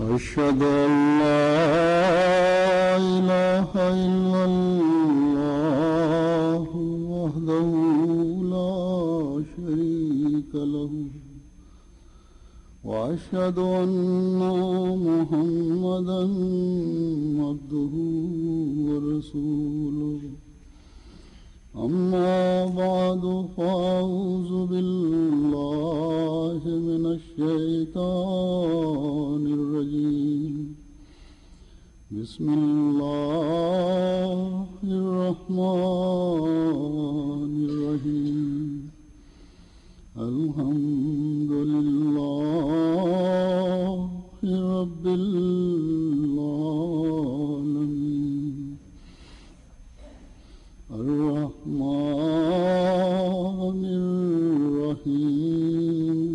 أشهد أن لا إله إلا الله وحده لا شريك له وأشهد أن محمدا عبده ورسوله أما بعد فأعوذ بالله من الشيطان الرجيم بسم الله الرحمن الرحيم الحمد لله رب العالمين الرحمن الرحيم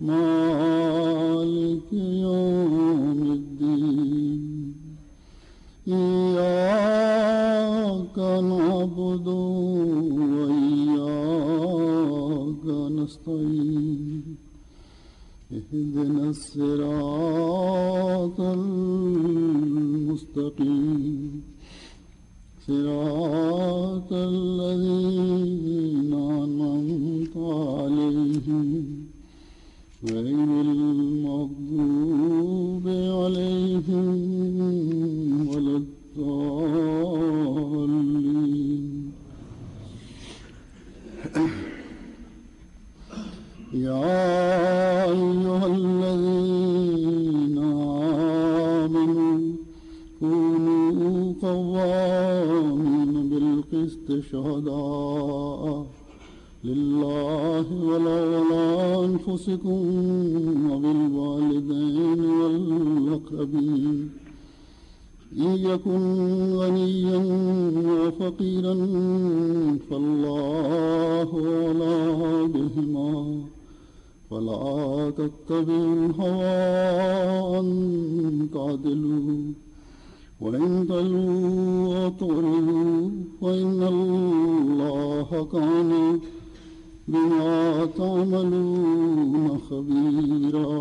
مالك يوم الدين إياك نعبد وإياك نستعين اهدنا الصراط المستقيم صراط الذين أنعمت عليهم غير المغضوب عليهم ولا الضالين يا أيها الذين آمنوا كونوا قوامين بالقسط شهداء لله ولو على أنفسكم وبالوالدين والأقربين إن يكن غنيا وفقيرا فالله أولى بهما فلا تتبعوا الهوى أن تعدلوا وإن تلووا وتعرضوا فإن الله كان بما تعملون خبيرا.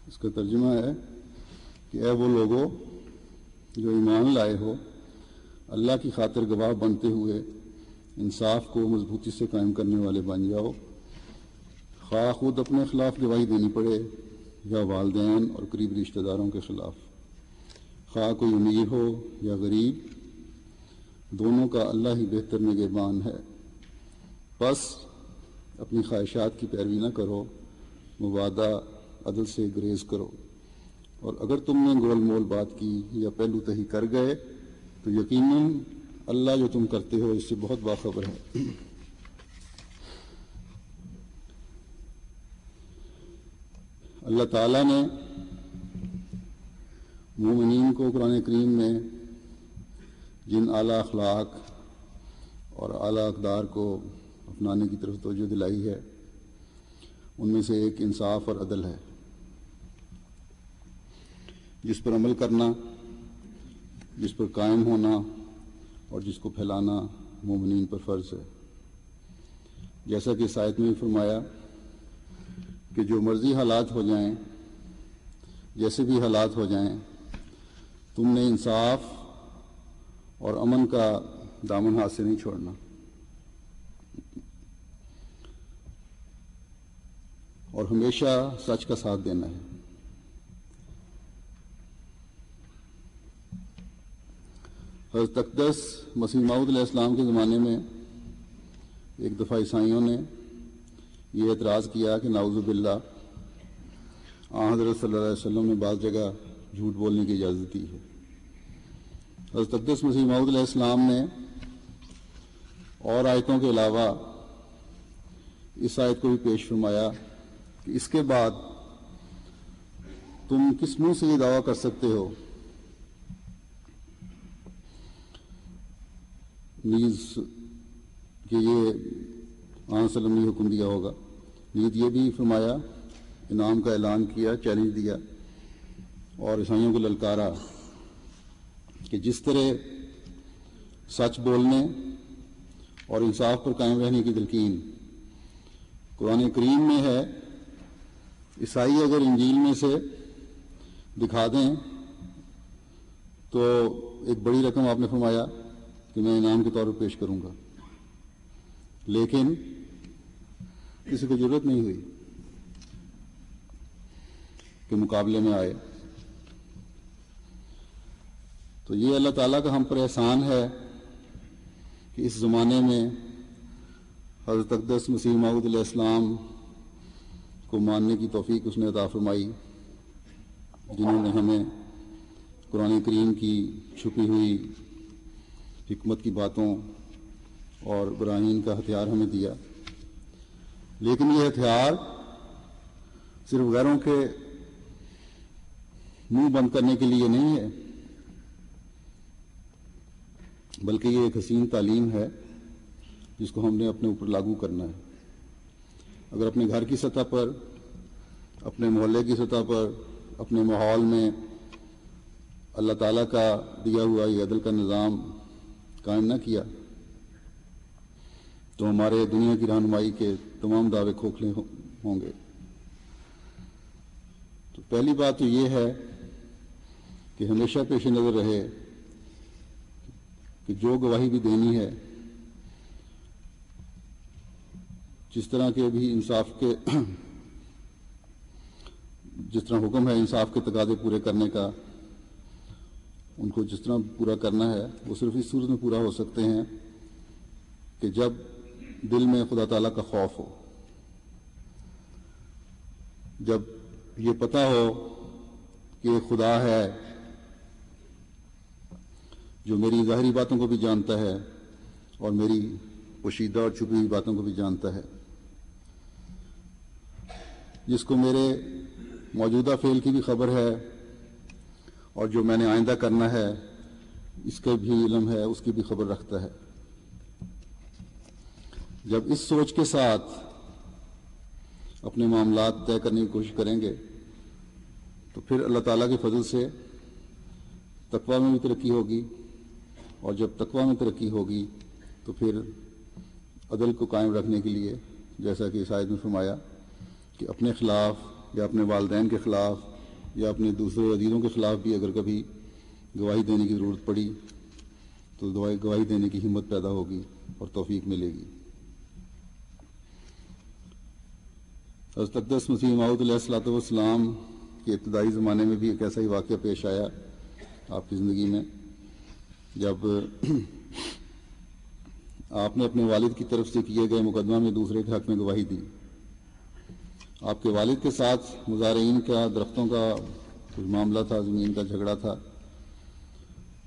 اس کا ترجمہ ہے کہ اے وہ لوگو جو ایمان لائے ہو، اللہ کی خاطر گواہ بنتے ہوئے انصاف کو مضبوطی سے قائم کرنے والے بن جاؤ، خواہ خود اپنے خلاف گواہی دینی پڑے یا والدین اور قریبی رشتہ داروں کے خلاف، خواہ کوئی امیر ہو یا غریب، دونوں کا اللہ ہی بہتر نگہبان ہے۔ بس اپنی خواہشات کی پیروی نہ کرو، مبادہ عدل سے گریز کرو، اور اگر تم نے گول مول بات کی یا پہلو تہی کر گئے تو یقیناً اللہ جو تم کرتے ہو اس سے بہت باخبر ہے۔ اللہ تعالیٰ نے مومنین کو قرآن کریم میں جن اعلیٰ اخلاق اور اعلیٰ اقدار کو اپنانے کی طرف توجہ دلائی ہے ان میں سے ایک انصاف اور عدل ہے، جس پر عمل کرنا، جس پر قائم ہونا اور جس کو پھیلانا مومنین پر فرض ہے۔ جیسا کہ اس آیت میں فرمایا کہ جو مرضی حالات ہو جائیں، جیسے بھی حالات ہو جائیں، تم نے انصاف اور امن کا دامن ہاتھ سے نہیں چھوڑنا، اور ہمیشہ سچ کا ساتھ دینا ہے۔ حضرت اقدس مسیح موعود علیہ السلام کے زمانے میں ایک دفعہ عیسائیوں نے یہ اعتراض کیا کہ نعوذ باللہ حضرت صلی اللہ علیہ وسلم نے بعض جگہ جھوٹ بولنے کی اجازت دی ہے۔ حضرت اقدس مسیح موعود علیہ السلام نے اور آیتوں کے علاوہ اس آیت کو بھی پیش فرمایا کہ اس کے بعد تم کس منہ سے یہ دعویٰ کر سکتے ہو نیز کہ یہ وسلم نے حکم دیا ہوگا۔ نیز یہ بھی فرمایا، انعام کا اعلان کیا، چیلنج دیا اور عیسائیوں کو للکارا کہ جس طرح سچ بولنے اور انصاف پر قائم رہنے کی تلقین قرآن کریم میں ہے۔ عیسائی اگر انجیل میں سے دکھا دیں تو ایک بڑی رقم آپ نے فرمایا کہ میں انعام کے طور پر پیش کروں گا، لیکن کسی کو ضرورت نہیں ہوئی کہ مقابلے میں آئے۔ تو یہ اللہ تعالیٰ کا ہم پر احسان ہے کہ اس زمانے میں حضرت اقدس مسیح موعود علیہ السلام کو ماننے کی توفیق اس نے عطا فرمائی، جنہوں نے ہمیں قرآن کریم کی چھپی ہوئی حکمت کی باتوں اور براہین کا ہتھیار ہمیں دیا۔ لیکن یہ ہتھیار صرف غیروں کے منہ بند کرنے کے لیے نہیں ہے، بلکہ یہ ایک حسین تعلیم ہے جس کو ہم نے اپنے اوپر لاگو کرنا ہے۔ اگر اپنے گھر کی سطح پر، اپنے محلے کی سطح پر، اپنے ماحول میں اللہ تعالیٰ کا دیا ہوا یہ عدل کا نظام قائم نہ کیا تو ہمارے دنیا کی رہنمائی کے تمام دعوے کھوکھلے ہوں گے۔ تو پہلی بات تو یہ ہے کہ ہمیشہ پیش نظر رہے کہ جو گواہی بھی دینی ہے، جس طرح کے بھی انصاف کے جس طرح حکم ہے انصاف کے تقاضے پورے کرنے کا، ان کو جس طرح پورا کرنا ہے وہ صرف اس صورت میں پورا ہو سکتے ہیں کہ جب دل میں خدا تعالیٰ کا خوف ہو، جب یہ پتہ ہو کہ ایک خدا ہے جو میری ظاہری باتوں کو بھی جانتا ہے اور میری پوشیدہ اور چھپی ہوئی باتوں کو بھی جانتا ہے، جس کو میرے موجودہ فعل کی بھی خبر ہے اور جو میں نے آئندہ کرنا ہے اس کا بھی علم ہے، اس کی بھی خبر رکھتا ہے۔ جب اس سوچ کے ساتھ اپنے معاملات طے کرنے کی کوشش کریں گے تو پھر اللہ تعالیٰ کے فضل سے تقویٰ میں بھی ترقی ہوگی، اور جب تقویٰ میں ترقی ہوگی تو پھر عدل کو قائم رکھنے کے لیے، جیسا کہ اس آیت میں فرمایا کہ اپنے خلاف یا اپنے والدین کے خلاف یا اپنے دوسرے عزیزوں کے خلاف بھی اگر کبھی گواہی دینے کی ضرورت پڑی تو گواہی دینے کی ہمت پیدا ہوگی اور توفیق ملے گی۔ حضرت اقدس مسیح موعود علیہ الصلوۃ والسلام کے ابتدائی زمانے میں بھی ایک ایسا ہی واقعہ پیش آیا آپ کی زندگی میں، جب آپ نے اپنے والد کی طرف سے کیے گئے مقدمہ میں دوسرے کے حق میں گواہی دی۔ آپ کے والد کے ساتھ مزارعین کا درختوں کا کچھ معاملہ تھا، زمین کا جھگڑا تھا،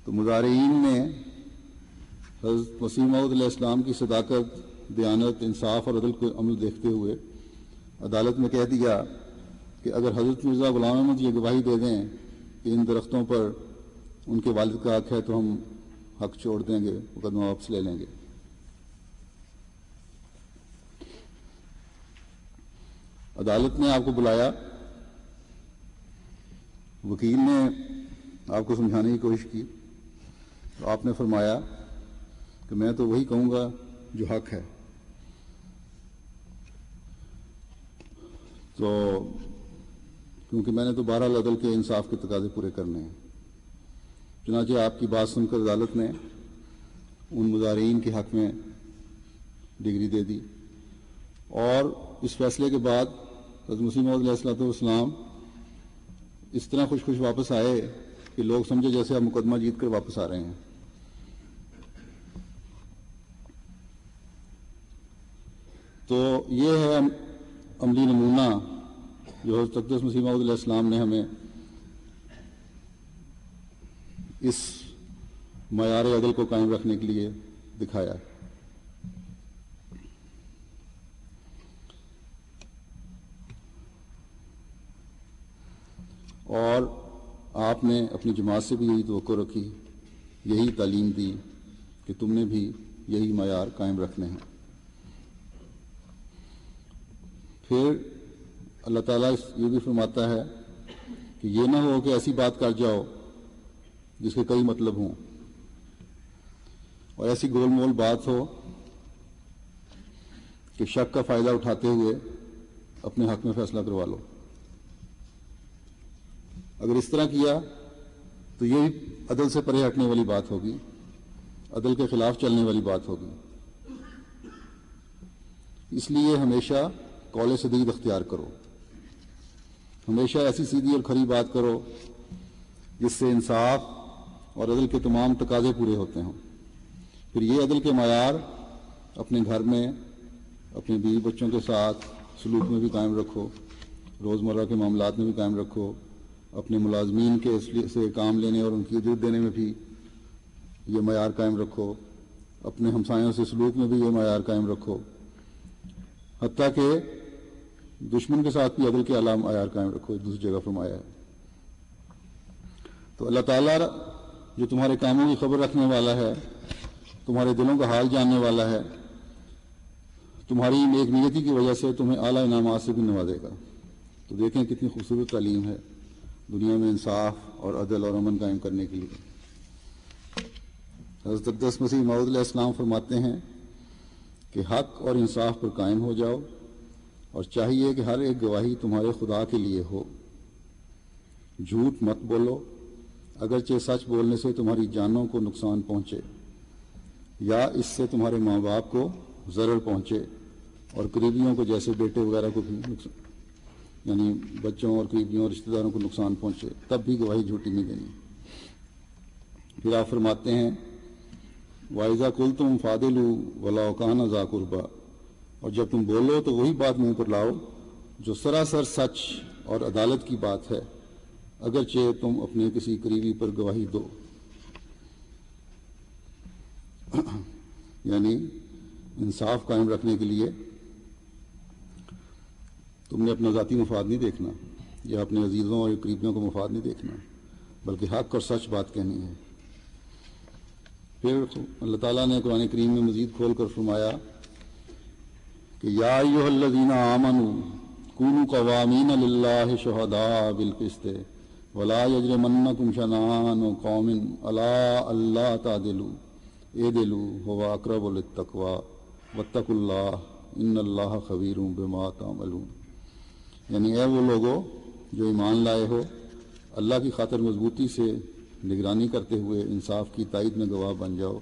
تو مزارعین نے حضرت مسیح موعود علیہ السلام کی صداقت، دیانت، انصاف اور عدل کو عمل دیکھتے ہوئے عدالت میں کہہ دیا کہ اگر حضرت مرزا غلام احمد یہ گواہی دے دیں کہ ان درختوں پر ان کے والد کا حق ہے تو ہم حق چھوڑ دیں گے، مقدمہ واپس لے لیں گے۔ عدالت نے آپ کو بلایا، وکیل نے آپ کو سمجھانے کی کوشش کی تو آپ نے فرمایا کہ میں تو وہی کہوں گا جو حق ہے۔ تو کیونکہ میں نے تو بہرحال عدل کے انصاف کے تقاضے پورے کرنے ہیں۔ چنانچہ آپ کی بات سن کر عدالت نے ان مزارعین کے حق میں ڈگری دے دی، اور اس فیصلے کے بعد حضرت مسیح موعود علیہ الصلوۃ والسلام اس طرح خوش خوش واپس آئے کہ لوگ سمجھے جیسے آپ مقدمہ جیت کر واپس آ رہے ہیں۔ تو یہ ہے عملی نمونہ جو حضرت اقدس مسیح موعود علیہ السلام نے ہمیں اس معیار عدل کو قائم رکھنے کے لیے دکھایا۔ اور آپ نے اپنی جماعت سے بھی یہی توقع رکھی، یہی تعلیم دی کہ تم نے بھی یہی معیار قائم رکھنے ہیں۔ پھر اللہ تعالیٰ یہ بھی فرماتا ہے کہ یہ نہ ہو کہ ایسی بات کر جاؤ جس کے کئی مطلب ہوں، اور ایسی گول مول بات ہو کہ شک کا فائدہ اٹھاتے ہوئے اپنے حق میں فیصلہ کروا لو. اگر اس طرح کیا تو یہ بھی عدل سے پرے ہٹنے والی بات ہوگی، عدل کے خلاف چلنے والی بات ہوگی. اس لیے ہمیشہ قول سدید اختیار کرو، ہمیشہ ایسی سیدھی اور کھری بات کرو جس سے انصاف اور عدل کے تمام تقاضے پورے ہوتے ہوں. پھر یہ عدل کے معیار اپنے گھر میں، اپنے بیوی بچوں کے ساتھ سلوک میں بھی قائم رکھو، روزمرہ کے معاملات میں بھی قائم رکھو، اپنے ملازمین کے سے کام لینے اور ان کی اجرت دینے میں بھی یہ معیار قائم رکھو، اپنے ہمسایوں سے سلوک میں بھی یہ معیار قائم رکھو، حتیٰ کہ دشمن کے ساتھ بھی عدل کے اعلیٰ معیار قائم رکھو. دوسری جگہ فرمایا ہے. تو اللہ تعالیٰ جو تمہارے کاموں کی خبر رکھنے والا ہے، تمہارے دلوں کا حال جاننے والا ہے، تمہاری نیک نیتی کی وجہ سے تمہیں اعلیٰ انعامات سے بھی نوازے گا. تو دیکھیں کتنی خوبصورت تعلیم ہے دنیا میں انصاف اور عدل اور امن قائم کرنے کے لیے. حضرت اقدس مسیح موعود علیہ السلام فرماتے ہیں کہ حق اور انصاف پر قائم ہو جاؤ، اور چاہیے کہ ہر ایک گواہی تمہارے خدا کے لیے ہو. جھوٹ مت بولو، اگرچہ سچ بولنے سے تمہاری جانوں کو نقصان پہنچے یا اس سے تمہارے ماں باپ کو ضرر پہنچے اور قریبیوں کو جیسے بیٹے وغیرہ کو بھی یعنی بچوں اور قریبیوں اور رشتہ داروں کو نقصان پہنچے، تب بھی گواہی جھوٹی نہیں دینی. پھر آپ فرماتے ہیں وَإِذَا قُلْتُمْ فَاعْدِلُوا وَلَوْ كَانَ ذَا قُرْبَىٰ، اور جب تم بولو تو وہی بات منہ پر لاؤ جو سراسر سچ اور عدالت کی بات ہے، اگرچہ تم اپنے کسی قریبی پر گواہی دو. یعنی انصاف قائم رکھنے کے لیے تم نے اپنا ذاتی مفاد نہیں دیکھنا یا اپنے عزیزوں اور قریبیوں کو مفاد نہیں دیکھنا، بلکہ حق اور سچ بات کہنی ہے. پھر اللہ تعالیٰ نے قرآن کریم میں مزید کھول کر فرمایا کہ یا ایھا الذین آمنوا کونوا قوامین للہ شہداء بالقسط ولا یجرمنکم شنآن قوم علی الا تعدلوا اعدلوا ھو اقرب للتقوی واتقوا اللہ ان اللہ خبیر بما تعملون. یعنی اے وہ لوگو جو ایمان لائے ہو، اللہ کی خاطر مضبوطی سے نگرانی کرتے ہوئے انصاف کی تائید میں گواہ بن جاؤ،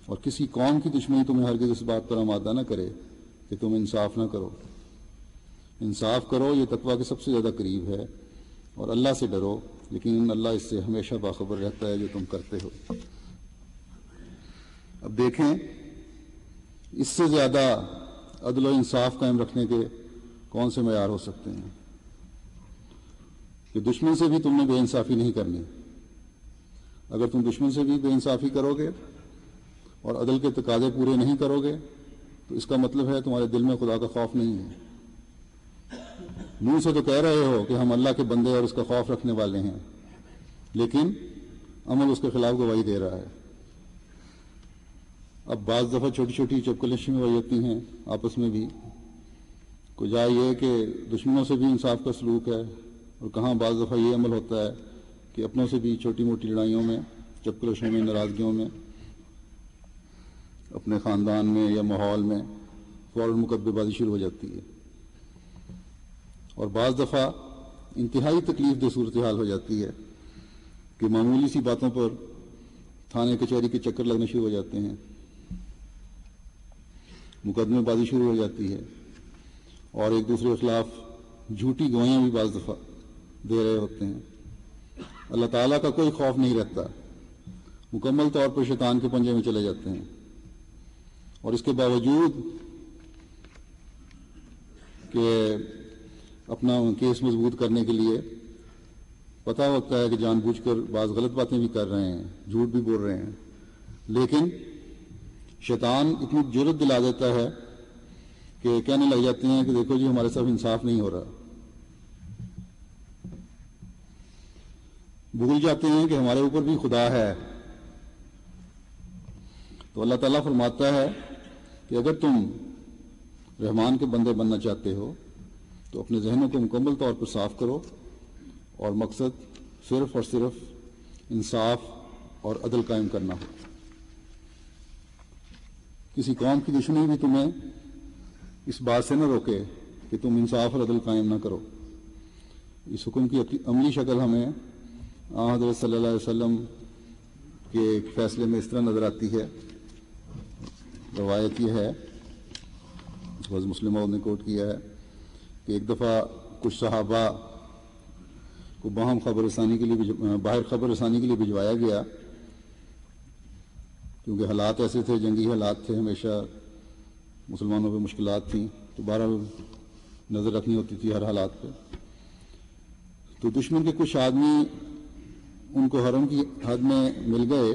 اور کسی قوم کی دشمنی تمہیں ہرگز اس بات پر آمادہ نہ کرے کہ تم انصاف نہ کرو. انصاف کرو، یہ تقویٰ کے سب سے زیادہ قریب ہے، اور اللہ سے ڈرو، لیکن اللہ اس سے ہمیشہ باخبر رہتا ہے جو تم کرتے ہو. اب دیکھیں اس سے زیادہ عدل و انصاف قائم رکھنے کے کون سے معیار ہو سکتے ہیں کہ دشمن سے بھی تم نے بے انصافی نہیں کرنی. اگر تم دشمن سے بھی بے انصافی کرو گے اور عدل کے تقاضے پورے نہیں کرو گے تو اس کا مطلب ہے تمہارے دل میں خدا کا خوف نہیں ہے. منہ سے تو کہہ رہے ہو کہ ہم اللہ کے بندے اور اس کا خوف رکھنے والے ہیں، لیکن عمل اس کے خلاف گواہی دے رہا ہے. اب بعض دفعہ چھوٹی چھوٹی چپکلشیں ہو جاتی ہیں آپس میں بھی، کجا یہ کہ دشمنوں سے بھی انصاف کا سلوک ہے، اور کہاں بعض دفعہ یہ عمل ہوتا ہے کہ اپنوں سے بھی چھوٹی موٹی لڑائیوں میں، چپکلشوں میں، ناراضگیوں میں، اپنے خاندان میں یا ماحول میں فوراً مقدمے بازی شروع ہو جاتی ہے. اور بعض دفعہ انتہائی تکلیف دہ صورتحال ہو جاتی ہے کہ معمولی سی باتوں پر تھانے کچہری کے چکر لگنے شروع ہو جاتے ہیں، مقدمے بازی شروع ہو جاتی ہے، اور ایک دوسرے کے خلاف جھوٹی گواہیاں بھی بعض دفعہ دے رہے ہوتے ہیں. اللہ تعالیٰ کا کوئی خوف نہیں رہتا، مکمل طور پر شیطان کے پنجے میں چلے جاتے ہیں. اور اس کے باوجود کہ اپنا کیس مضبوط کرنے کے لیے پتہ ہوتا ہے کہ جان بوجھ کر بعض غلط باتیں بھی کر رہے ہیں، جھوٹ بھی بول رہے ہیں، لیکن شیطان اتنی جرأت دلا دیتا ہے کہ کہنے لگ جاتے ہیں کہ دیکھو جی ہمارے ساتھ انصاف نہیں ہو رہا. بھول جاتے ہیں کہ ہمارے اوپر بھی خدا ہے. تو اللہ تعالیٰ فرماتا ہے کہ اگر تم رحمان کے بندے بننا چاہتے ہو تو اپنے ذہنوں کو مکمل طور پر صاف کرو، اور مقصد صرف اور صرف انصاف اور عدل قائم کرنا ہو. کسی قوم کی دشمنی بھی تمہیں اس بات سے نہ روکے کہ تم انصاف اور عدل قائم نہ کرو۔ اس حکم کی عملی شکل ہمیں حضرت صلی اللہ علیہ وسلم کے ایک فیصلے میں اس طرح نظر آتی ہے۔ روایت یہ ہے، بعض مسلموں نے کوٹ کیا ہے کہ ایک دفعہ کچھ صحابہ کو باہر خبر رسانی کے لیے بھجوایا گیا، کیونکہ حالات ایسے تھے، جنگی حالات تھے، ہمیشہ مسلمانوں پہ مشکلات تھیں، تو بہرحال نظر رکھنی ہوتی تھی ہر حالات پہ۔ تو دشمن کے کچھ آدمی ان کو حرم کی حد میں مل گئے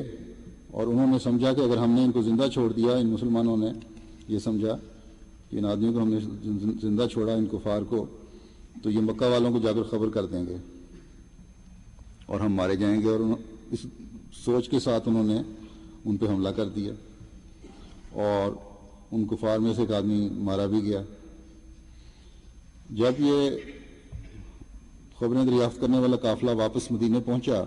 اور انہوں نے سمجھا کہ اگر ہم نے ان کو زندہ چھوڑ دیا، ان مسلمانوں نے یہ سمجھا کہ ان آدمیوں کو ہم نے زندہ چھوڑا، ان کفار کو، تو یہ مکہ والوں کو جا کر خبر کر دیں گے اور ہم مارے جائیں گے، اور اس سوچ کے ساتھ انہوں نے ان پہ حملہ کر دیا اور ان کفار میں سے ایک آدمی مارا بھی گیا۔ جب یہ خبریں دریافت کرنے والا قافلہ واپس مدینے پہنچا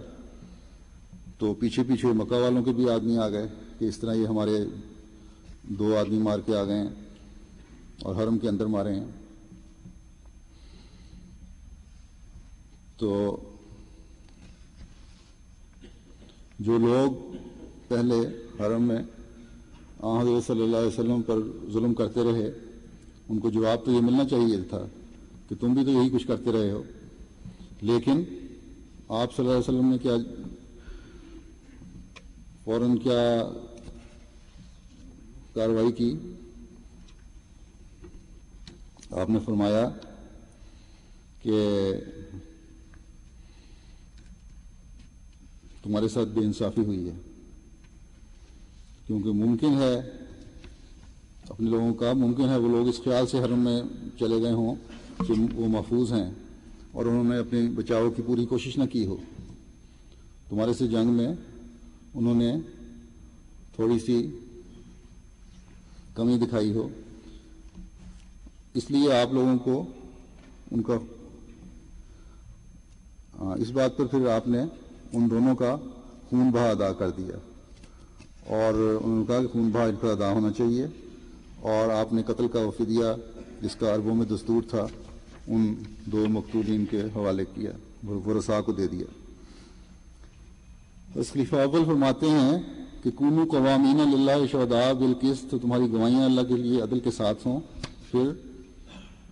تو پیچھے پیچھے مکہ والوں کے بھی آدمی آ گئے کہ اس طرح یہ ہمارے 2 آدمی مار کے آ گئے ہیں اور حرم کے اندر مارے ہیں۔ تو جو لوگ پہلے حرم میں حضرت صلی اللہ علیہ وسلم پر ظلم کرتے رہے، ان کو جواب تو یہ ملنا چاہیے تھا کہ تم بھی تو یہی کچھ کرتے رہے ہو، لیکن آپ صلی اللہ علیہ وسلم نے کیا فوراً کیا کارروائی کی؟ آپ نے فرمایا کہ تمہارے ساتھ بے انصافی ہوئی ہے، کیونکہ ممکن ہے اپنے لوگوں کا، ممکن ہے وہ لوگ اس خیال سے حرم میں چلے گئے ہوں کہ وہ محفوظ ہیں اور انہوں نے اپنے بچاؤ کی پوری کوشش نہ کی ہو، تمہارے سے جنگ میں انہوں نے تھوڑی سی کمی دکھائی ہو، اس لیے آپ لوگوں کو ان کا اس بات پر پھر آپ نے ان دونوں کا خون بہا ادا کر دیا، اور انہوں نے کہا کہ خون بہا ان پر ادا ہونا چاہیے، اور آپ نے قتل کا فدیہ جس کا عربوں میں دستور تھا ان 2 مقتولین کے حوالے کیا، ورثاء کو دے دیا۔ بس خلیفہ اول فرماتے ہیں کہ کونوا قوامین للہ شہداء بالقسط، تمہاری گواہیاں اللہ کے لیے عدل کے ساتھ ہوں۔ پھر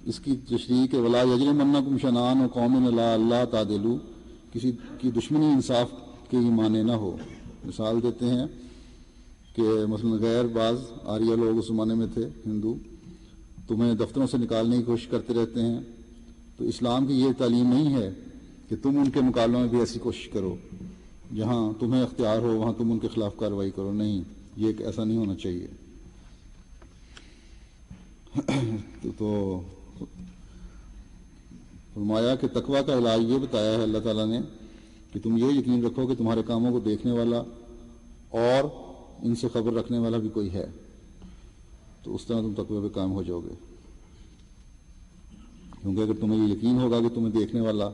اس کی تشریح کہ ولا یجرمنکم شنآن قوم الی اللہ تعدلوا، کسی کی دشمنی انصاف کے ہی معنی نہ ہو۔ مثال دیتے ہیں کہ مثلا غیر بعض آریہ لوگ اس زمانے میں تھے، ہندو، تمہیں دفتروں سے نکالنے کی کوشش کرتے رہتے ہیں، تو اسلام کی یہ تعلیم نہیں ہے کہ تم ان کے مقابلوں میں بھی ایسی کوشش کرو، جہاں تمہیں اختیار ہو وہاں تم ان کے خلاف کارروائی کرو، نہیں، یہ ایسا نہیں ہونا چاہیے۔ تو فرمایا کہ تقویٰ کا علاج یہ بتایا ہے اللہ تعالیٰ نے کہ تم یہ یقین رکھو کہ تمہارے کاموں کو دیکھنے والا اور ان سے خبر رکھنے والا بھی کوئی ہے، تو اس طرح تم تقوی پہ قائم ہو جاؤ گے، کیونکہ اگر تمہیں یہ یقین ہوگا کہ تمہیں دیکھنے والا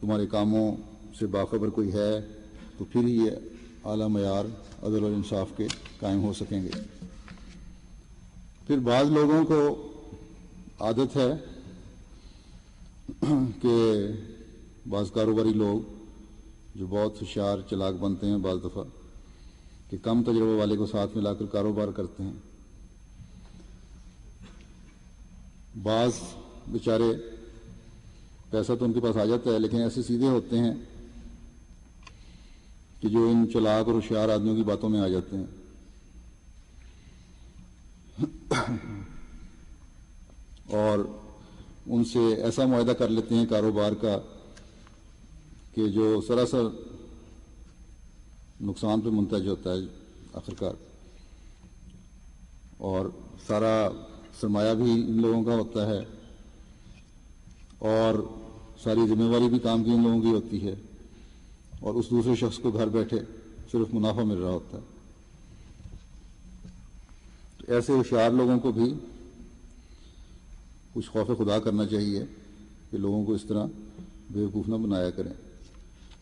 تمہارے کاموں سے باخبر کوئی ہے تو پھر ہی یہ اعلیٰ معیار عدل اور انصاف کے قائم ہو سکیں گے۔ پھر بعض لوگوں کو عادت ہے کہ بعض کاروباری لوگ جو بہت ہوشیار چلاک بنتے ہیں بعض دفعہ، کہ کم تجربے والے کو ساتھ ملا کر کاروبار کرتے ہیں۔ بعض بیچارے پیسہ تو ان کے پاس آ جاتا ہے لیکن ایسے سیدھے ہوتے ہیں کہ جو ان چلاک اور ہوشیار آدمیوں کی باتوں میں آ جاتے ہیں۔ اور ان سے ایسا معاہدہ کر لیتے ہیں کاروبار کا کہ جو سراسر نقصان پہ منتج ہوتا ہے آخرکار، اور سارا سرمایہ بھی ان لوگوں کا ہوتا ہے اور ساری ذمہ داری بھی کام کی ان لوگوں کی ہوتی ہے، اور اس دوسرے شخص کو گھر بیٹھے صرف منافع مل رہا ہوتا ہے۔ تو ایسے ہوشیار لوگوں کو بھی کچھ خوف خدا کرنا چاہیے کہ لوگوں کو اس طرح بیوقوف نہ بنایا کریں۔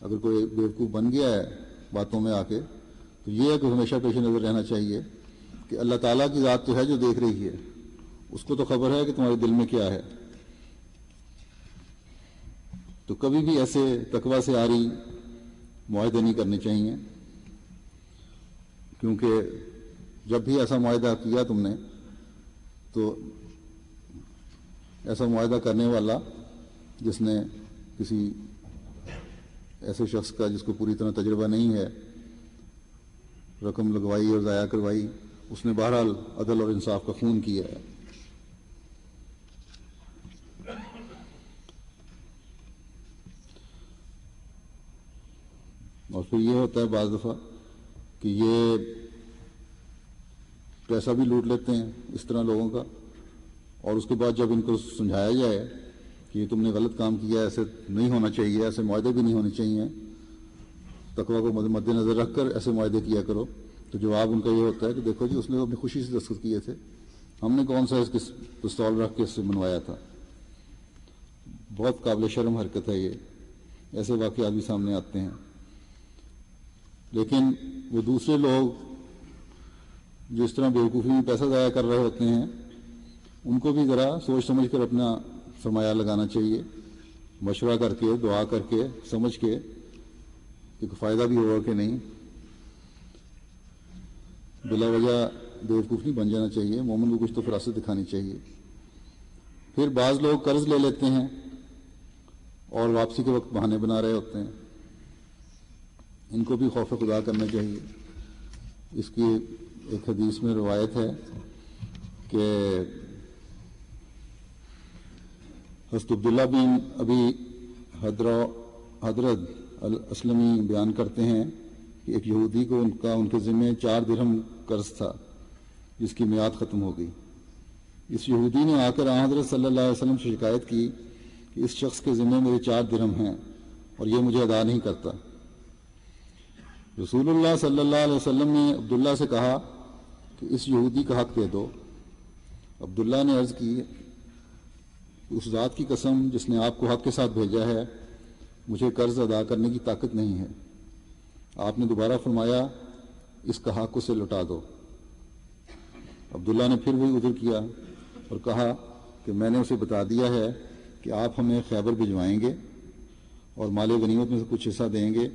اگر کوئی بیوقوف بن گیا ہے باتوں میں آ کے تو یہ ہے کہ ہمیشہ پیش نظر رہنا چاہیے کہ اللہ تعالیٰ کی ذات تو ہے جو دیکھ رہی ہے، اس کو تو خبر ہے کہ تمہارے دل میں کیا ہے. تو کبھی بھی ایسے تقویٰ سے آری معاہدے نہیں کرنے چاہیے، کیونکہ جب بھی ایسا معاہدہ کیا تم نے تو ایسا معاہدہ کرنے والا جس نے کسی ایسے شخص کا جس کو پوری طرح تجربہ نہیں ہے رقم لگوائی اور ضائع کروائی، اس نے بہرحال عدل اور انصاف کا خون کیا ہے. اور پھر یہ ہوتا ہے بعض دفعہ کہ یہ پیسہ بھی لوٹ لیتے ہیں اس طرح لوگوں کا، اور اس کے بعد جب ان کو سمجھایا جائے کہ یہ تم نے غلط کام کیا، ایسے نہیں ہونا چاہیے، ایسے معاہدے بھی نہیں ہونے چاہیے، تقویٰ کو مد نظر رکھ کر ایسے معاہدے کیا کرو، تو جواب ان کا یہ ہوتا ہے کہ دیکھو جی اس نے اپنی خوشی سے دستخط کیے تھے، ہم نے کون سا اس کے پستول رکھ کے اس سے منوایا تھا. بہت قابل شرم حرکت ہے یہ، ایسے واقعات بھی سامنے آتے ہیں. لیکن وہ دوسرے لوگ جو اس طرح بیوقوفی میں پیسہ ضائع کر رہے ہوتے ہیں ان کو بھی ذرا سوچ سمجھ کر اپنا سرمایہ لگانا چاہیے، مشورہ کر کے، دعا کر کے، سمجھ کے کہ فائدہ بھی ہوگا کہ نہیں. بلا وجہ بیوقوف نہیں بن جانا چاہیے، مومن کو کچھ تو فراست دکھانی چاہیے. پھر بعض لوگ قرض لے لیتے ہیں اور واپسی کے وقت بہانے بنا رہے ہوتے ہیں، ان کو بھی خوف خدا کرنا چاہیے. اس کی ایک حدیث میں روایت ہے کہ حضرت عبداللہ بن ابی حضرت الاسلمی بیان کرتے ہیں کہ ایک یہودی کو ان کے ذمے 4 درہم قرض تھا جس کی میعاد ختم ہو گئی. اس یہودی نے آ کر حضرت صلی اللہ علیہ وسلم سے شکایت کی کہ اس شخص کے ذمے میرے 4 درہم ہیں اور یہ مجھے ادا نہیں کرتا. رسول اللہ صلی اللہ علیہ وسلم نے عبداللہ سے کہا کہ اس یہودی کا حق دے دو. عبداللہ نے عرض کی اس ذات کی قسم جس نے آپ کو حق کے ساتھ بھیجا ہے، مجھے قرض ادا کرنے کی طاقت نہیں ہے. آپ نے دوبارہ فرمایا اس کا حق اسے لوٹا دو. عبداللہ نے پھر وہی عذر کیا اور کہا کہ میں نے اسے بتا دیا ہے کہ آپ ہمیں خیبر بھجوائیں گے اور مال غنیمت میں سے کچھ حصہ دیں گے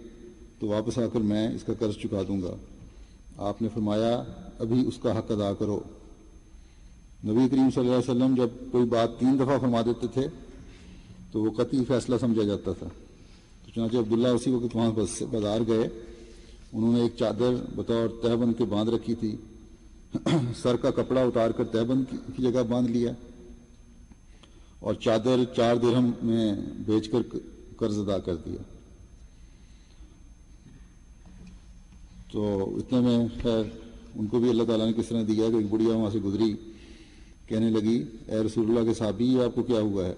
تو واپس آ کر میں اس کا قرض چکا دوں گا. آپ نے فرمایا ابھی اس کا حق ادا کرو. نبی کریم صلی اللہ علیہ وسلم جب کوئی بات 3 دفعہ فرما دیتے تھے تو وہ قطعی فیصلہ سمجھا جاتا تھا. تو چنانچہ عبداللہ اسی وقت وہاں بازار گئے. انہوں نے ایک چادر بطور تہبند کے باندھ رکھی تھی، سر کا کپڑا اتار کر تہبند کی جگہ باندھ لیا اور چادر 4 درہم میں بیچ کر قرض ادا کر دیا. تو اتنے میں خیر ان کو بھی اللہ تعالیٰ نے کس طرح دیا کہ ایک بڑھیا وہاں سے گزری، کہنے لگی اے رسول اللہ کے صحابی آپ کو کیا ہوا ہے؟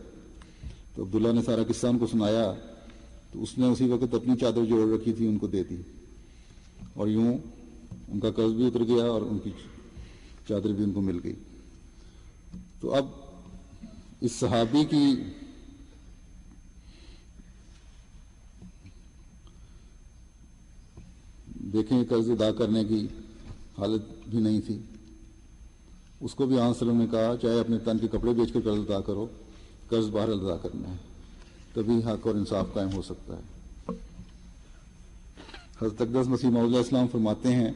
تو عبداللہ نے سارا قصہ ان کو سنایا. تو اس نے اسی وقت اپنی چادر جوڑ رکھی تھی ان کو دے دی اور یوں ان کا قرض بھی اتر گیا اور ان کی چادر بھی ان کو مل گئی. تو اب اس صحابی کی دیکھیں قرض ادا کرنے کی حالت بھی نہیں تھی. اس کو بھی آن وسلم نے کہا چاہے اپنے تن کے کپڑے بیچ کر قرض ادا کرو، قرض باہر ادا کرنا ہے، تبھی حق اور انصاف قائم ہو سکتا ہے. حضرت اقدس مسیح موعود علیہ السلام فرماتے ہیں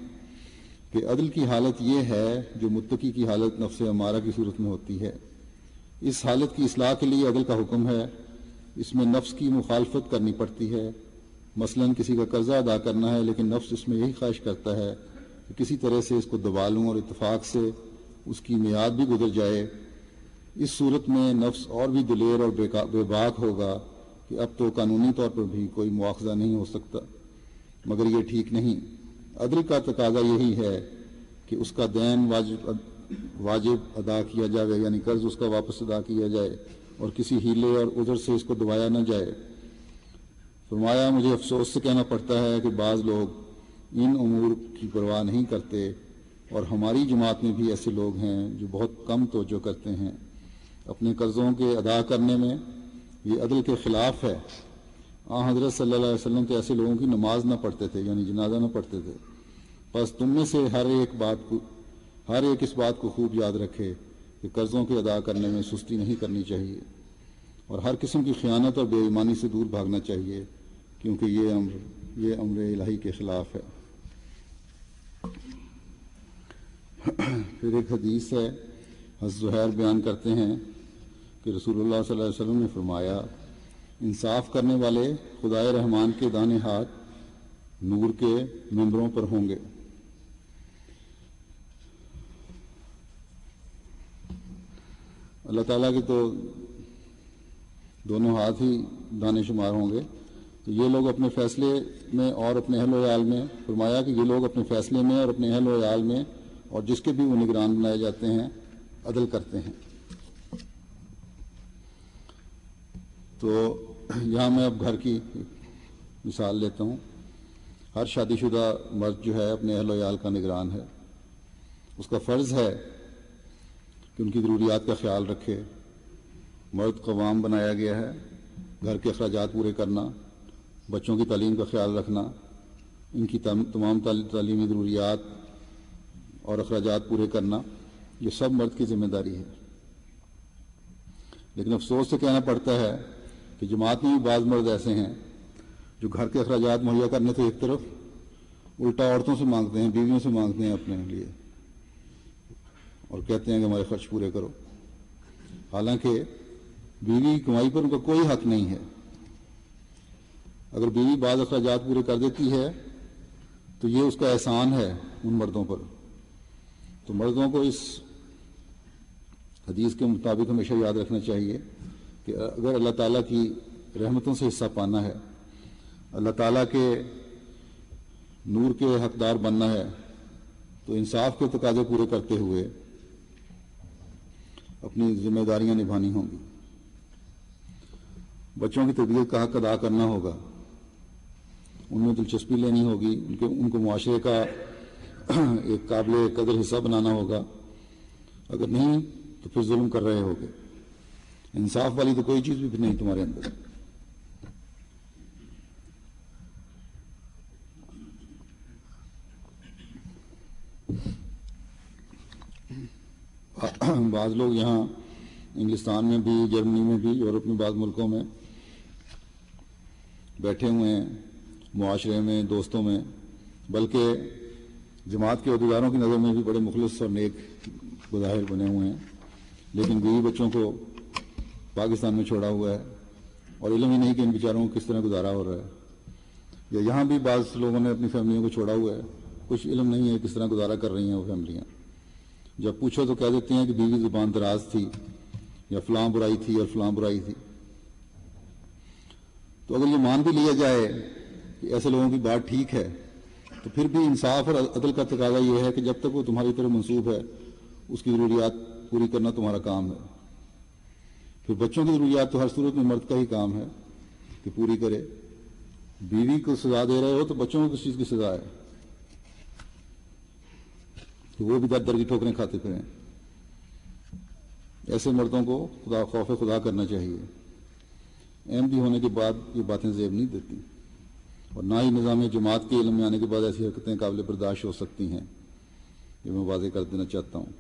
کہ عدل کی حالت یہ ہے جو متقی کی حالت نفس امارہ کی صورت میں ہوتی ہے. اس حالت کی اصلاح کے لیے عدل کا حکم ہے. اس میں نفس کی مخالفت کرنی پڑتی ہے. مثلا کسی کا قرضہ ادا کرنا ہے لیکن نفس اس میں یہی خواہش کرتا ہے کہ کسی طرح سے اس کو دبا لوں اور اتفاق سے اس کی میعاد بھی گزر جائے. اس صورت میں نفس اور بھی دلیر اور بے باک ہوگا کہ اب تو قانونی طور پر بھی کوئی مواخذہ نہیں ہو سکتا. مگر یہ ٹھیک نہیں. عدل کا تقاضا یہی ہے کہ اس کا دین واجب ادا کیا جائے، یعنی قرض اس کا واپس ادا کیا جائے اور کسی ہیلے اور عذر سے اس کو دبایا نہ جائے. فرمایا مجھے افسوس سے کہنا پڑتا ہے کہ بعض لوگ ان امور کی پرواہ نہیں کرتے اور ہماری جماعت میں بھی ایسے لوگ ہیں جو بہت کم توجہ کرتے ہیں اپنے قرضوں کے ادا کرنے میں. یہ عدل کے خلاف ہے. حضرت صلی اللہ علیہ وسلم تو ایسے لوگوں کی نماز نہ پڑھتے تھے، یعنی جنازہ نہ پڑھتے تھے. بس تم میں سے ہر ایک اس بات کو خوب یاد رکھے کہ قرضوں کے ادا کرنے میں سستی نہیں کرنی چاہیے اور ہر قسم کی خیانت اور بے ایمانی سے دور بھاگنا چاہیے، کیونکہ یہ امر الہی کے خلاف ہے۔ پھر ایک حدیث ہے، حضرت زہیر بیان کرتے ہیں کہ رسول اللہ صلی اللہ علیہ وسلم نے فرمایا، انصاف کرنے والے خدائے رحمان کے دانے ہاتھ نور کے ممبروں پر ہوں گے۔ اللہ تعالیٰ کے تو دونوں ہاتھ ہی دانے شمار ہوں گے، تو یہ لوگ اپنے فیصلے میں اور اپنے اہل و عیال میں، فرمایا کہ یہ لوگ اپنے فیصلے میں اور اپنے اہل و عیال میں اور جس کے بھی وہ نگران بنائے جاتے ہیں عدل کرتے ہیں۔ تو یہاں میں اب گھر کی مثال لیتا ہوں۔ ہر شادی شدہ مرد جو ہے اپنے اہل و عیال کا نگران ہے، اس کا فرض ہے کہ ان کی ضروریات کا خیال رکھے۔ مرد قوام بنایا گیا ہے، گھر کے اخراجات پورے کرنا، بچوں کی تعلیم کا خیال رکھنا، ان کی تمام تعلیمی ضروریات اور اخراجات پورے کرنا، یہ سب مرد کی ذمہ داری ہے۔ لیکن افسوس سے کہنا پڑتا ہے کہ جماعت میں بھی بعض مرد ایسے ہیں جو گھر کے اخراجات مہیا کرنے سے ایک طرف الٹا عورتوں سے مانگتے ہیں، بیویوں سے مانگتے ہیں اپنے لیے، اور کہتے ہیں کہ ہمارے خرچ پورے کرو، حالانکہ بیوی کی کمائی پر ان کا کوئی حق نہیں ہے۔ اگر بیوی بعض اخراجات پورے کر دیتی ہے تو یہ اس کا احسان ہے ان مردوں پر۔ تو مردوں کو اس حدیث کے مطابق ہمیشہ یاد رکھنا چاہیے کہ اگر اللہ تعالیٰ کی رحمتوں سے حصہ پانا ہے، اللہ تعالیٰ کے نور کے حقدار بننا ہے، تو انصاف کے تقاضے پورے کرتے ہوئے اپنی ذمہ داریاں نبھانی ہوں گی۔ بچوں کی تربیت کا حق ادا کرنا ہوگا، ان میں دلچسپی لینی ہوگی، ان کو معاشرے کا ایک قابل قدر حصہ بنانا ہوگا، اگر نہیں تو پھر ظلم کر رہے ہوگے۔ انصاف والی تو کوئی چیز بھی نہیں تمہارے اندر۔ بعض لوگ یہاں انگلستان میں بھی، جرمنی میں بھی، یورپ میں بعض ملکوں میں بیٹھے ہوئے ہیں، معاشرے میں، دوستوں میں، بلکہ جماعت کے عہدیداروں کی نظر میں بھی بڑے مخلص اور نیک بظاہر بنے ہوئے ہیں، لیکن بیوی بچوں کو پاکستان میں چھوڑا ہوا ہے اور علم ہی نہیں کہ ان بیچاروں کو کس طرح گزارا ہو رہا ہے۔ یا یہاں بھی بعض لوگوں نے اپنی فیملیوں کو چھوڑا ہوا ہے، کچھ علم نہیں ہے کس طرح گزارا کر رہی ہیں وہ فیملیاں۔ جب پوچھو تو کہہ دیتے ہیں کہ بیوی زبان دراز تھی، یا فلاں برائی تھی اور فلاں برائی تھی۔ تو اگر یہ مان بھی لیا جائے کہ ایسے لوگوں کی بات ٹھیک ہے، تو پھر بھی انصاف اور عدل کا تقاضا یہ ہے کہ جب تک وہ تمہاری طرف منسوب ہے، اس کی ضروریات پوری کرنا تمہارا کام ہے۔ پھر بچوں کی ضروریات تو ہر صورت میں مرد کا ہی کام ہے کہ پوری کرے۔ بیوی کو سزا دے رہے ہو تو بچوں کو کس چیز کی سزا ہے کہ وہ بھی در در کی ٹھوکریں کھاتے پھریں؟ ایسے مردوں کو خوف خدا کرنا چاہیے۔ ایم بھی ہونے کے بعد یہ باتیں زیب نہیں دیتی، اور نہ ہی نظام جماعت کے علم میں آنے کے بعد ایسی حرکتیں قابل برداشت ہو سکتی ہیں، یہ میں واضح کر دینا چاہتا ہوں۔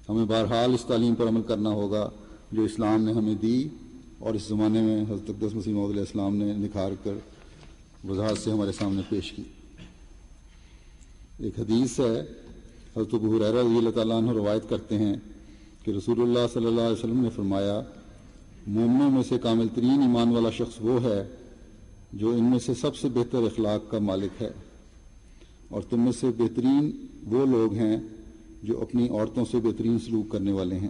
ہمیں بہرحال اس تعلیم پر عمل کرنا ہوگا جو اسلام نے ہمیں دی، اور اس زمانے میں حضرت اقدس مسیح موعود علیہ السلام نے نکھار کر وضاحت سے ہمارے سامنے پیش کی۔ ایک حدیث ہے، حضرت ابو ہریرہ رضی اللہ تعالیٰ عنہ روایت کرتے ہیں کہ رسول اللہ صلی اللہ علیہ وسلم نے فرمایا، مومنوں میں سے کامل ترین ایمان والا شخص وہ ہے جو ان میں سے سب سے بہتر اخلاق کا مالک ہے، اور تم میں سے بہترین وہ لوگ ہیں جو اپنی عورتوں سے بہترین سلوک کرنے والے ہیں۔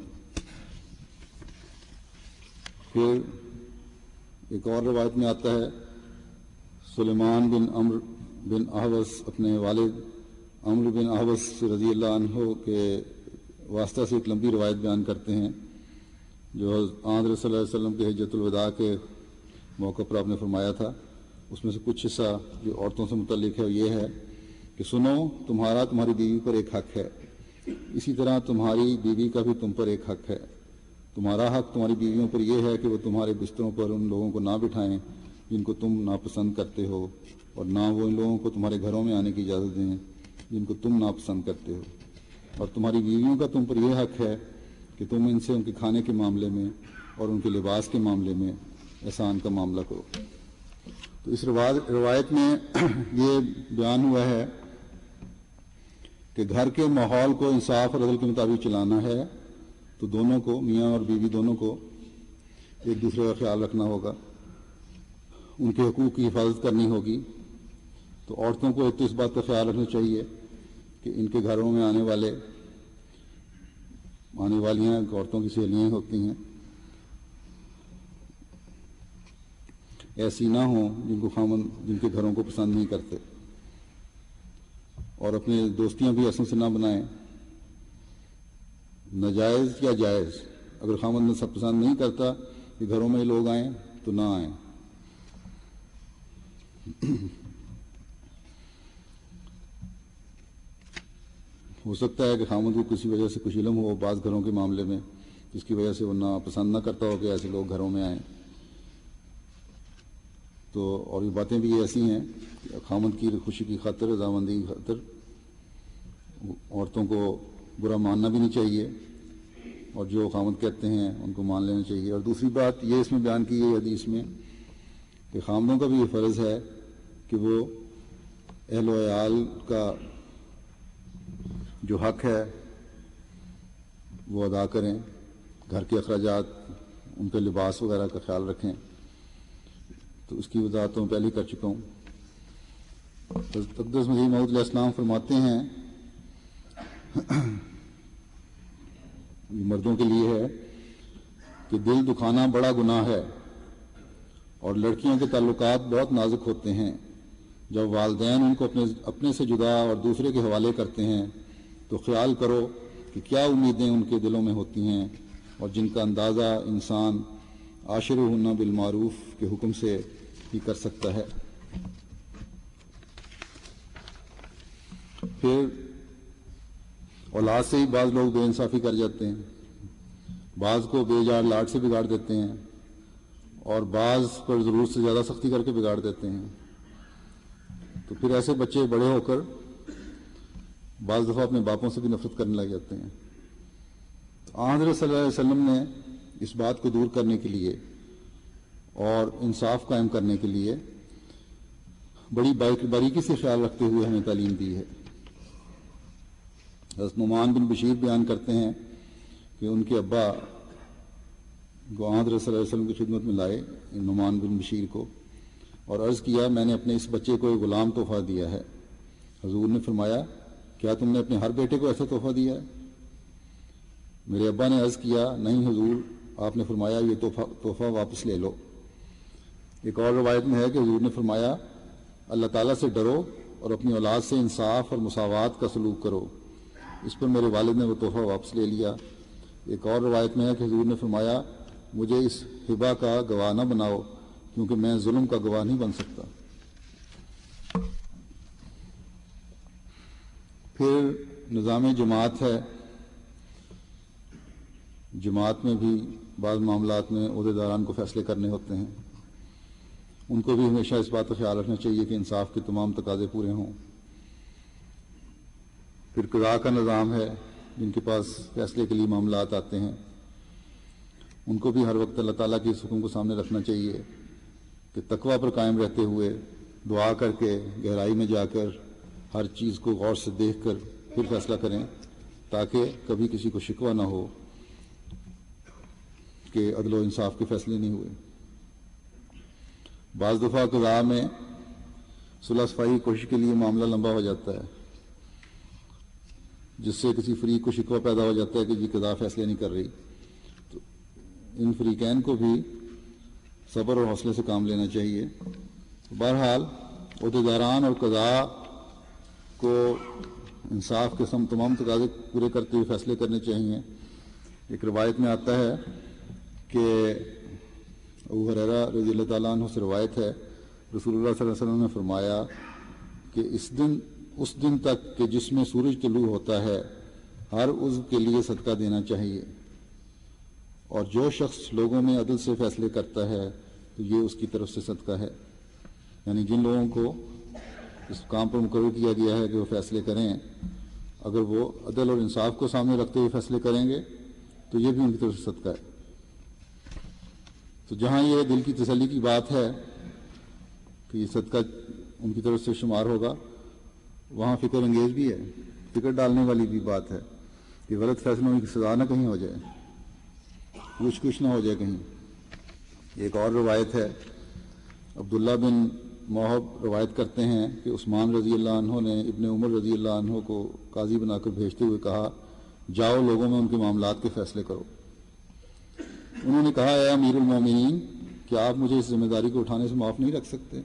پھر ایک اور روایت میں آتا ہے، سلیمان بن عمرو بن احوص اپنے والد عمرو بن احوص رضی اللہ عنہ کے واسطہ سے ایک لمبی روایت بیان کرتے ہیں جو حضرت صلی اللہ علیہ وسلم کے حجۃ الوداع کے موقع پر آپ نے فرمایا تھا۔ اس میں سے کچھ حصہ جو عورتوں سے متعلق ہے وہ یہ ہے کہ سنو، تمہاری بیوی پر ایک حق ہے، اسی طرح تمہاری بیوی کا بھی تم پر ایک حق ہے۔ تمہارا حق تمہاری بیویوں پر یہ ہے کہ وہ تمہارے بستروں پر ان لوگوں کو نہ بٹھائیں جن کو تم ناپسند کرتے ہو، اور نہ وہ ان لوگوں کو تمہارے گھروں میں آنے کی اجازت دیں جن کو تم ناپسند کرتے ہو، اور تمہاری بیویوں کا تم پر یہ حق ہے کہ تم ان سے ان کے کھانے کے معاملے میں اور ان کے لباس کے معاملے میں احسان کا معاملہ کرو۔ تو اس روایت میں یہ بیان ہوا ہے کہ گھر کے ماحول کو انصاف اور عدل کے مطابق چلانا ہے تو دونوں کو، میاں اور بیوی دونوں کو، ایک دوسرے کا خیال رکھنا ہوگا، ان کے حقوق کی حفاظت کرنی ہوگی۔ تو عورتوں کو ایک تو اس بات کا خیال رکھنا چاہیے کہ ان کے گھروں میں آنے والیاں عورتوں کی سہیلیاں ہوتی ہیں، ایسی نہ ہوں جن کے گھروں کو پسند نہیں کرتے، اور اپنے دوستیاں بھی ایسوں سے نہ بنائیں، ناجائز یا جائز۔ اگر خامند سب پسند نہیں کرتا کہ گھروں میں لوگ آئیں تو نہ آئیں۔ ہو سکتا ہے کہ خامند کو کسی وجہ سے کچھ علم ہو بعض گھروں کے معاملے میں، جس کی وجہ سے وہ نہ پسند نہ کرتا ہو کہ ایسے لوگ گھروں میں آئیں۔ تو اور یہ باتیں بھی ایسی ہیں کہ خامند کی خوشی کی خاطر، رضامندی کی خاطر عورتوں کو برا ماننا بھی نہیں چاہیے، اور جو خامند کہتے ہیں ان کو مان لینا چاہیے۔ اور دوسری بات یہ اس میں بیان کی گئی حدیث میں کہ خامدوں کا بھی یہ فرض ہے کہ وہ اہل و عیال کا جو حق ہے وہ ادا کریں، گھر کے اخراجات، ان کے لباس وغیرہ کا خیال رکھیں۔ تو اس کی وضاحت تو میں پہلے کر چکا ہوں۔ اقدس مسیح موعود علیہ السلام فرماتے ہیں، یہ مردوں کے لیے ہے کہ دل دکھانا بڑا گناہ ہے، اور لڑکیوں کے تعلقات بہت نازک ہوتے ہیں۔ جب والدین ان کو اپنے سے جدا اور دوسرے کے حوالے کرتے ہیں تو خیال کرو کہ کیا امیدیں ان کے دلوں میں ہوتی ہیں، اور جن کا اندازہ انسان عاشرہن بالمعروف کے حکم سے ہی کر سکتا ہے۔ پھر اولاد سے ہی بعض لوگ بے انصافی کر جاتے ہیں، بعض کو بے جار لاڈ سے بگاڑ دیتے ہیں، اور بعض پر ضرورت سے زیادہ سختی کر کے بگاڑ دیتے ہیں۔ تو پھر ایسے بچے بڑے ہو کر بعض دفعہ اپنے باپوں سے بھی نفرت کرنے لگ جاتے ہیں۔ حضرت صلی اللہ علیہ وسلم نے اس بات کو دور کرنے کے لیے اور انصاف قائم کرنے کے لیے بڑی باریکی سے خیال رکھتے ہوئے ہمیں تعلیم دی ہے۔ حضرت نعمان بن بشیر بیان کرتے ہیں کہ ان کے ابا کو حضرت صلی اللہ علیہ وسلم کی خدمت میں لائے، نعمان بن بشیر کو، اور عرض کیا میں نے اپنے اس بچے کو ایک غلام تحفہ دیا ہے۔ حضور نے فرمایا کیا تم نے اپنے ہر بیٹے کو ایسا تحفہ دیا ہے؟ میرے ابا نے عرض کیا نہیں حضور، آپ نے فرمایا یہ تحفہ واپس لے لو۔ ایک اور روایت میں ہے کہ حضور نے فرمایا اللہ تعالیٰ سے ڈرو اور اپنی اولاد سے انصاف اور مساوات کا سلوک کرو۔ اس پر میرے والد نے وہ تحفہ واپس لے لیا۔ ایک اور روایت میں ہے کہ حضور نے فرمایا مجھے اس ہبہ کا گواہ نہ بناؤ کیونکہ میں ظلم کا گواہ نہیں بن سکتا۔ پھر نظام جماعت ہے، جماعت میں بھی بعض معاملات میں عہدیداران کو فیصلے کرنے ہوتے ہیں، ان کو بھی ہمیشہ اس بات کا خیال رکھنا چاہیے کہ انصاف کے تمام تقاضے پورے ہوں۔ پھر قضاء کا نظام ہے، جن کے پاس فیصلے کے لیے معاملات آتے ہیں ان کو بھی ہر وقت اللہ تعالیٰ کے اس حکم کو سامنے رکھنا چاہیے کہ تقوی پر قائم رہتے ہوئے دعا کر کے گہرائی میں جا کر ہر چیز کو غور سے دیکھ کر پھر فیصلہ کریں، تاکہ کبھی کسی کو شکوہ نہ ہو کہ عدل و انصاف کے فیصلے نہیں ہوئے۔ بعض دفعہ قضاء میں صلح صفائی کی کوشش کے لیے معاملہ لمبا ہو جاتا ہے، جس سے کسی فریق کو شکوہ پیدا ہو جاتا ہے کہ جی قضاء فیصلے نہیں کر رہی۔ تو ان فریقین کو بھی صبر اور حوصلے سے کام لینا چاہیے۔ بہرحال عہدیداران اور قضاء کو انصاف کے تمام تقاضے پورے کرتے ہوئے فیصلے کرنے چاہیے۔ ایک روایت میں آتا ہے کہ ابو ہریرہ رضی اللہ تعالیٰ عنہ سے روایت ہے، رسول اللہ صلی اللہ علیہ وسلم نے فرمایا کہ اس دن تک کہ جس میں سورج طلوع ہوتا ہے ہر عضو کے لیے صدقہ دینا چاہیے، اور جو شخص لوگوں میں عدل سے فیصلے کرتا ہے تو یہ اس کی طرف سے صدقہ ہے۔ یعنی جن لوگوں کو اس کام پر مقرر کیا گیا ہے کہ وہ فیصلے کریں، اگر وہ عدل اور انصاف کو سامنے رکھتے ہوئے فیصلے کریں گے تو یہ بھی ان کی طرف سے صدقہ ہے۔ تو جہاں یہ دل کی تسلی کی بات ہے کہ یہ صدقہ ان کی طرف سے شمار ہوگا، وہاں فکر انگیز بھی ہے، فکر ڈالنے والی بھی بات ہے کہ غلط فیصلوں کی سزا نہ کہیں ہو جائے، کچھ نہ ہو جائے کہیں۔ ایک اور روایت ہے، عبداللہ بن موہب روایت کرتے ہیں کہ عثمان رضی اللہ عنہ نے ابن عمر رضی اللہ عنہ کو قاضی بنا کر بھیجتے ہوئے کہا، جاؤ لوگوں میں ان کے معاملات کے فیصلے کرو۔ انہوں نے کہا، اے امیر المومنین، کیا آپ مجھے اس ذمہ داری کو اٹھانے سے معاف نہیں رکھ سکتے؟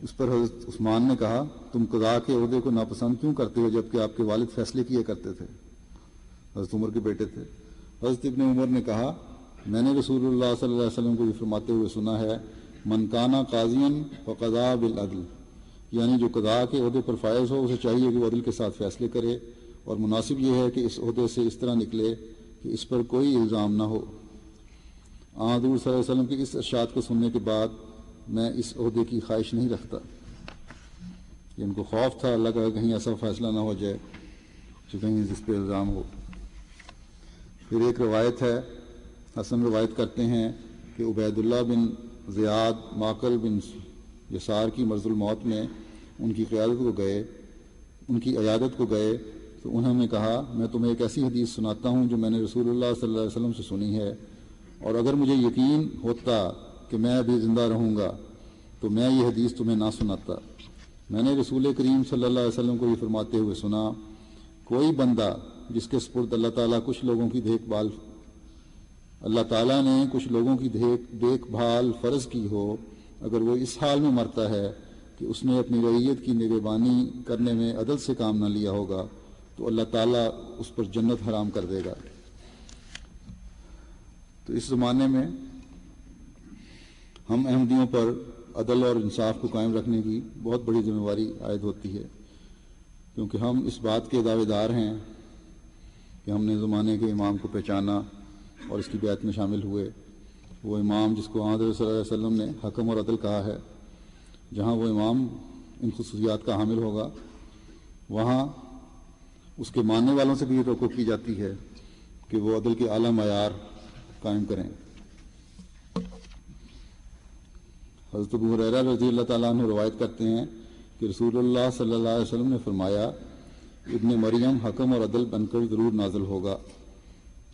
اس پر حضرت عثمان نے کہا، تم قضاء کے عہدے کو ناپسند کیوں کرتے ہو جبکہ آپ کے والد فیصلے کیے کرتے تھے؟ حضرت عمر کے بیٹے تھے۔ حضرت ابن عمر نے کہا، میں نے رسول اللہ صلی اللہ علیہ وسلم کو یہ فرماتے ہوئے سنا ہے، من کانا قاضین فقضا بالعدل، یعنی جو قضاء کے عہدے پر فائز ہو اسے چاہیے کہ وہ عدل کے ساتھ فیصلے کرے، اور مناسب یہ ہے کہ اس عہدے سے اس طرح نکلے کہ اس پر کوئی الزام نہ ہو۔ حضور صلی اللہ علیہ وسلم کے اس ارشاد کو سننے کے بعد میں اس عہدے کی خواہش نہیں رکھتا، کہ ان کو خوف تھا اللہ کا کہیں ایسا فیصلہ نہ ہو جائے جو کہیں جس پہ الزام ہو۔ پھر ایک روایت ہے، حسن روایت کرتے ہیں کہ عبید اللہ بن زیاد معقل بن یسار کی مرض الموت میں ان کی عیادت کو گئے تو انہوں نے کہا، میں تمہیں ایک ایسی حدیث سناتا ہوں جو میں نے رسول اللہ صلی اللہ علیہ وسلم سے سنی ہے، اور اگر مجھے یقین ہوتا کہ میں ابھی زندہ رہوں گا تو میں یہ حدیث تمہیں نہ سناتا۔ میں نے رسول کریم صلی اللہ علیہ وسلم کو یہ فرماتے ہوئے سنا، کوئی بندہ جس کے سپرد اللہ تعالیٰ نے کچھ لوگوں کی دیکھ بھال فرض کی ہو، اگر وہ اس حال میں مرتا ہے کہ اس نے اپنی رعیت کی نگہبانی کرنے میں عدل سے کام نہ لیا ہوگا تو اللہ تعالیٰ اس پر جنت حرام کر دے گا۔ تو اس زمانے میں ہم احمدیوں پر عدل اور انصاف کو قائم رکھنے کی بہت بڑی ذمہ داری عائد ہوتی ہے، کیونکہ ہم اس بات کے دعوے دار ہیں کہ ہم نے زمانے کے امام کو پہچانا اور اس کی بیعت میں شامل ہوئے، وہ امام جس کو حضرت صلی اللہ علیہ وسلم نے حکم اور عدل کہا ہے۔ جہاں وہ امام ان خصوصیات کا حامل ہوگا وہاں اس کے ماننے والوں سے بھی یہ توقع کی جاتی ہے کہ وہ عدل کے اعلیٰ معیار قائم کریں۔ حضرت ابو ہریرہ رضی اللہ تعالیٰ عنہ روایت کرتے ہیں کہ رسول اللہ صلی اللہ علیہ وسلم نے فرمایا، ابن مریم حکم اور عدل بن کر ضرور نازل ہوگا،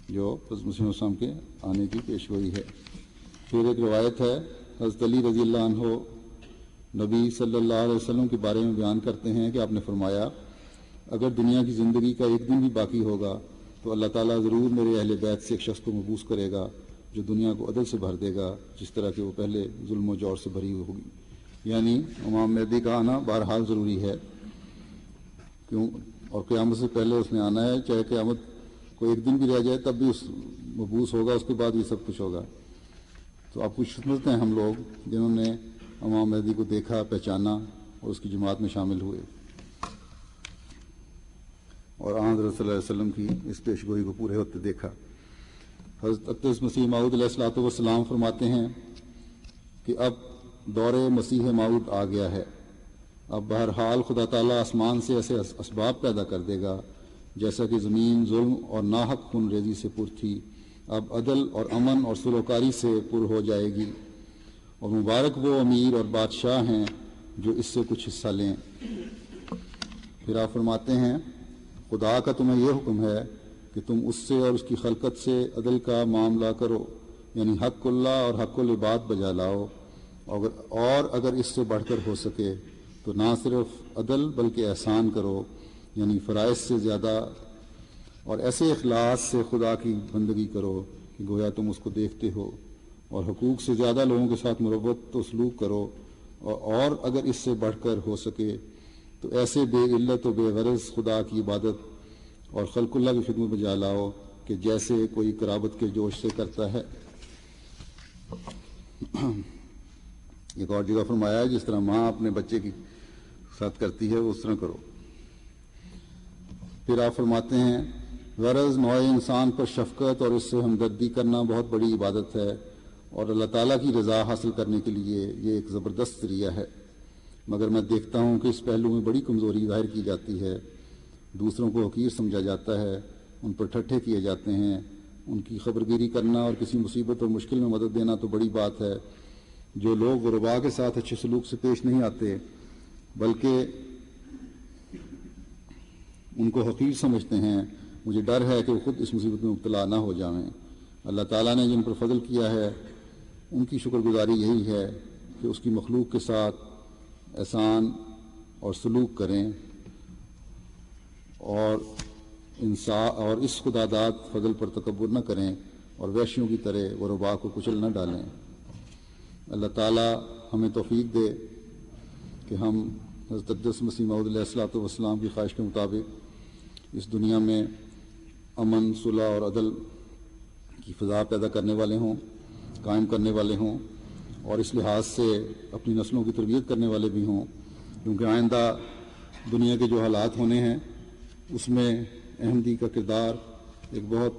جو حضرت مسیح السلام کے آنے کی پیشگوئی ہے۔ پھر ایک روایت ہے، حضرت علی رضی اللہ عنہ نبی صلی اللہ علیہ وسلم کے بارے میں بیان کرتے ہیں کہ آپ نے فرمایا، اگر دنیا کی زندگی کا ایک دن بھی باقی ہوگا تو اللہ تعالیٰ ضرور میرے اہل بیت سے ایک شخص کو مبعوث کرے گا جو دنیا کو عدل سے بھر دے گا جس طرح کہ وہ پہلے ظلم و جور سے بھری ہوگی۔ یعنی امام مہدی کا آنا بہرحال ضروری ہے، اور قیامت سے پہلے اس نے آنا ہے، چاہے قیامت کو ایک دن بھی رہ جائے تب بھی اس مبعوث ہوگا، اس کے بعد یہ سب کچھ ہوگا۔ تو آپ کچھ سمجھتے ہیں ہم لوگ جنہوں نے امام مہدی کو دیکھا، پہچانا اور اس کی جماعت میں شامل ہوئے، اور حضرت صلی اللہ علیہ وسلم کی اس پیشگوئی کو پورے ہوتے دیکھا۔ حضرت اقدس مسیح موعود علیہ الصلوۃ والسلام فرماتے ہیں کہ اب دور مسیح موعود آ گیا ہے، اب بہرحال خدا تعالیٰ آسمان سے ایسے اسباب پیدا کر دے گا جیسا کہ زمین ظلم اور ناحق خون ریزی سے پر تھی، اب عدل اور امن اور سلوکاری سے پر ہو جائے گی، اور مبارک وہ امیر اور بادشاہ ہیں جو اس سے کچھ حصہ لیں۔ پھر آپ فرماتے ہیں، خدا کا تمہیں یہ حکم ہے کہ تم اس سے اور اس کی خلقت سے عدل کا معاملہ کرو، یعنی حق اللہ اور حق العباد بجا لاؤ، اور اگر اس سے بڑھ کر ہو سکے تو نہ صرف عدل بلکہ احسان کرو، یعنی فرائض سے زیادہ اور ایسے اخلاص سے خدا کی بندگی کرو کہ گویا تم اس کو دیکھتے ہو، اور حقوق سے زیادہ لوگوں کے ساتھ مروت و سلوک کرو، اور اگر اس سے بڑھ کر ہو سکے تو ایسے بے علت و بے غرض خدا کی عبادت اور خلق اللہ کی خدمت بجا لاؤ کہ جیسے کوئی قرابت کے جوش سے کرتا ہے۔ ایک اور جگہ فرمایا ہے، جس طرح ماں اپنے بچے کی ساتھ کرتی ہے وہ اس طرح کرو۔ پھر آپ فرماتے ہیں، غرض نوع انسان پر شفقت اور اس سے ہمدردی کرنا بہت بڑی عبادت ہے، اور اللہ تعالیٰ کی رضا حاصل کرنے کے لیے یہ ایک زبردست ذریعہ ہے، مگر میں دیکھتا ہوں کہ اس پہلو میں بڑی کمزوری ظاہر کی جاتی ہے، دوسروں کو حقیر سمجھا جاتا ہے، ان پر ٹھٹھے کیے جاتے ہیں. ان کی خبرگیری کرنا اور کسی مصیبت اور مشکل میں مدد دینا تو بڑی بات ہے. جو لوگ غرباء کے ساتھ اچھے سلوک سے پیش نہیں آتے بلکہ ان کو حقیر سمجھتے ہیں، مجھے ڈر ہے کہ وہ خود اس مصیبت میں مبتلا نہ ہو جائیں. اللہ تعالیٰ نے جن پر فضل کیا ہے ان کی شکر گزاری یہی ہے کہ اس کی مخلوق کے ساتھ احسان اور سلوک کریں اور اس خداداد فضل پر تکبر نہ کریں اور وحشیوں کی طرح غرباء کو کچل نہ ڈالیں. اللہ تعالیٰ ہمیں توفیق دے کہ ہم حضرت اقدس مسیح موعود علیہ الصلوۃ والسلام کی خواہش کے مطابق اس دنیا میں امن، صلح اور عدل کی فضا پیدا کرنے والے ہوں، قائم کرنے والے ہوں، اور اس لحاظ سے اپنی نسلوں کی تربیت کرنے والے بھی ہوں، کیونکہ آئندہ دنیا کے جو حالات ہونے ہیں اس میں احمدی کا کردار ایک بہت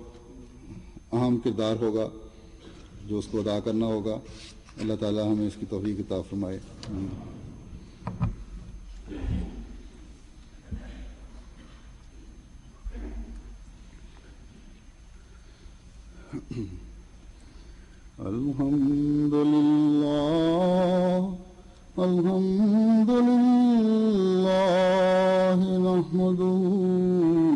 اہم کردار ہوگا جو اس کو ادا کرنا ہوگا. اللہ تعالی ہمیں اس کی توفیق عطا فرمائے. الحمد لله نحمده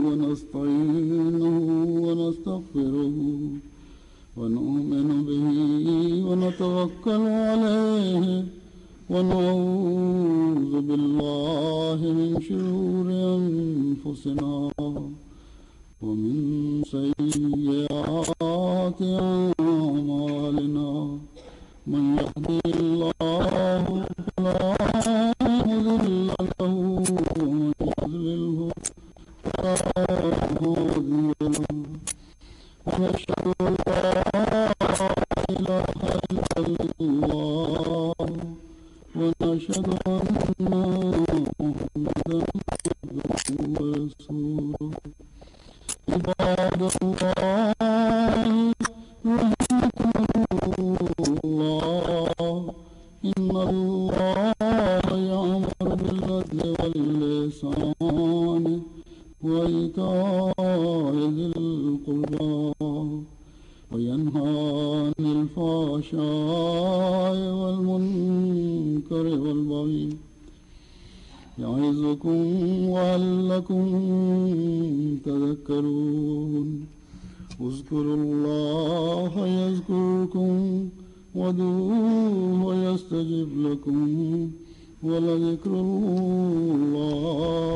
ونستعينه ونستغفره ونؤمن به ونتوكل عليه ونعوذ بالله من شرور أنفسنا ومن سيئات أعمالنا من يهده الله فلا مضل له ومن يضلله فلا هادي له ونشهد أن لا إله إلا الله ونشهد أن محمدا عبده ورسوله. عباد الله رحمكم الله إن الله يأمر بالعدل والإحسان وإيتاء ذي القربى وينهى عن الفحشاء والمنكر والبغي يعظكم لعلكم تذكرون. اذكروا الله يذكركم وادعوه يستجب لكم ولذكر الله